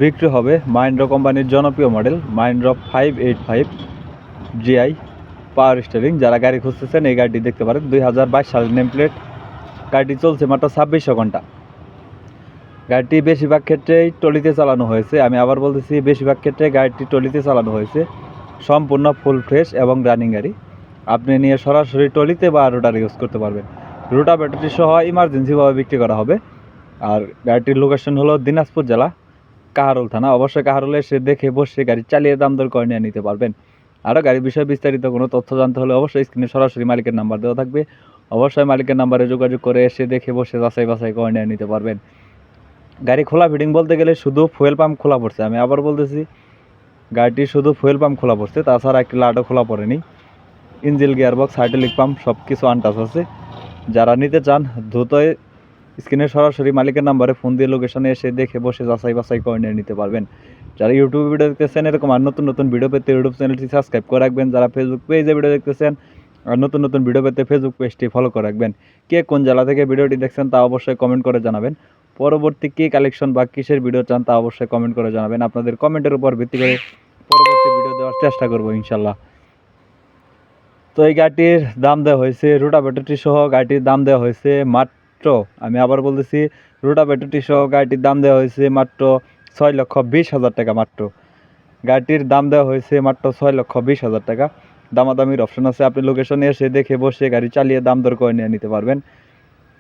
বিক্রি হবে মাহিন্দ্রা কোম্পানির জনপ্রিয় model Mahindra 585 GI power steering. যারা গাড়ি খুঁজতেছেন এই গাড়িটি দেখতে পারেন। 2022 সালের নেম প্লেট। গাড়িটি চলছে মাত্র 2600 ঘন্টা। গাড়িটি বেশিরভাগ ক্ষেত্রেই টলিতে চালানো হয়েছে। আমি আবার বলতেছি, বেশিরভাগ ক্ষেত্রে গাড়িটি টলিতে চালানো হয়েছে। সম্পূর্ণ ফুল ফ্রেশ এবং রানিং গাড়ি। আপনি নিয়ে সরাসরি টলিতে বা রোটার ইউজ করতে পারবেন। রোটাভেটরটি সহ ইমার্জেন্সিভাবে বিক্রি করা হবে। আর গাড়িটির লোকেশন হলো দিনাজপুর জেলা, কাহারোল থানা। অবশ্যই কাহারোলে এসে দেখে বসে গাড়ি চালিয়ে দাম দর করে নিয়ে নিতে পারবেন। আরও গাড়ির বিষয়ে বিস্তারিত কোনো তথ্য জানতে হলে অবশ্যই স্ক্রিনে সরাসরি মালিকের নাম্বার দেওয়া থাকবে। অবশ্যই মালিকের নাম্বারে যোগাযোগ করে এসে দেখে বসে যাচাই বাছাই করে নিয়ে নিতে পারবেন। গাড়ি খোলা ফিটিং বলতে গেলে শুধু ফুয়েল পাম্প খোলা পড়ছে। আমি আবার বলতেছি, গাড়িটি শুধু ফুয়েল পাম্প খোলা পড়ছে, তাছাড়া একটি লাটও খোলা পড়েনি। ইঞ্জিল, গিয়ারবক্স, হাইড্রোলিক পাম্প সব কিছু আনটাচ আছে। যারা নিতে চান দ্রুতই স্ক্রিনে সরাসরি মালিকের নাম্বারে ফোন দিয়ে লোকেশনে এসে দেখে বসে যাচাই বাছাই করে নিয়ে নিতে পারবেন। যারা ইউটিউবে ভিডিও দেখতেছেন এরকম আর নতুন নতুন ভিডিও পেতে ইউটিউব চ্যানেলটি সাবস্ক্রাইব করে রাখবেন। যারা ফেসবুক পেজে ভিডিও দেখতেছেন আর নতুন নতুন ভিডিও পেতে ফেসবুক পেজটি ফলো করে রাখবেন। কে কোন জেলা থেকে ভিডিওটি দেখছেন তা অবশ্যই কমেন্ট করে জানাবেন। পরবর্তী কী কালেকশন বা কিসের ভিডিও চান তা অবশ্যই কমেন্ট করে জানাবেন। আপনাদের কমেন্টের উপর ভিত্তি করে পরবর্তী ভিডিও দেওয়ার চেষ্টা করবো ইনশাল্লাহ। তো এই গাড়িটির দাম দেওয়া হয়েছে রোটাভেটরটি সহ। গাড়িটির দাম দেওয়া হয়েছে মাত্র, আমি আবার বলতেছি, রোটাভেটরটি সহ গাড়িটির দাম দেওয়া হয়েছে মাত্র 6,20,000 টাকা। মাত্র গাড়িটির দাম দেওয়া হয়েছে মাত্র 6,20,000 টাকা। দামাদামির অপশন আছে। আপনি লোকেশনে এসে দেখে বসে গাড়ি চালিয়ে দাম দর করে নিয়ে নিতে পারবেন।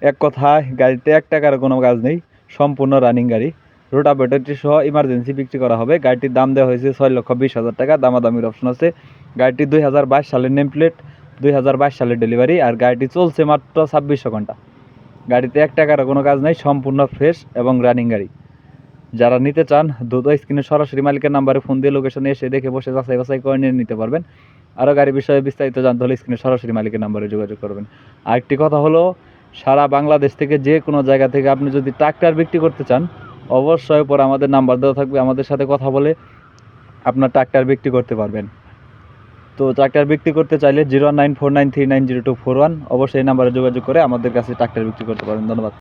এক কথায় গাড়িতে 1 টাকার কোনো কাজ নেই, সম্পূর্ণ রানিং গাড়ি। রোটাভেটরটি সহ ইমার্জেন্সি বিক্রি করা হবে। গাড়িটির দাম দেওয়া হয়েছে 6,20,000 টাকা। দামাদামির অপশন আছে। গাড়িটি 2022 সালের নেম প্লেট, 2022 সালের ডেলিভারি। আর গাড়িটি চলছে মাত্র 2600 ঘন্টা। গাড়িতে 1 টাকার কোনো কাজ নেই, সম্পূর্ণ ফ্রেশ এবং রানিং গাড়ি। যারা নিতে চান দ্রুত স্ক্রিনে সরাসরি মালিকের নাম্বারে ফোন দিয়ে লোকেশনে এসে দেখে বসে যাচাই বাছাই করে নিয়ে নিতে পারবেন। আরও গাড়ির বিষয়ে বিস্তারিত জানতে হলে স্ক্রিনে সরাসরি মালিকের নাম্বারে যোগাযোগ করবেন। আরেকটি কথা হলো, সারা বাংলাদেশ থেকে যে কোনো জায়গা থেকে আপনি যদি ট্রাক্টর বিক্রি করতে চান অবশ্যই পরে আমাদের নাম্বার দেওয়া থাকবে। আমাদের সাথে কথা বলে আপনার ট্রাক্টর বিক্রি করতে পারবেন। তো ট্রাক্টর বিক্রি করতে চাইলে 01949390241 অবশ্যই এই নাম্বারে যোগাযোগ করে আমাদের কাছে ট্রাক্টর বিক্রি করতে পারেন। ধন্যবাদ।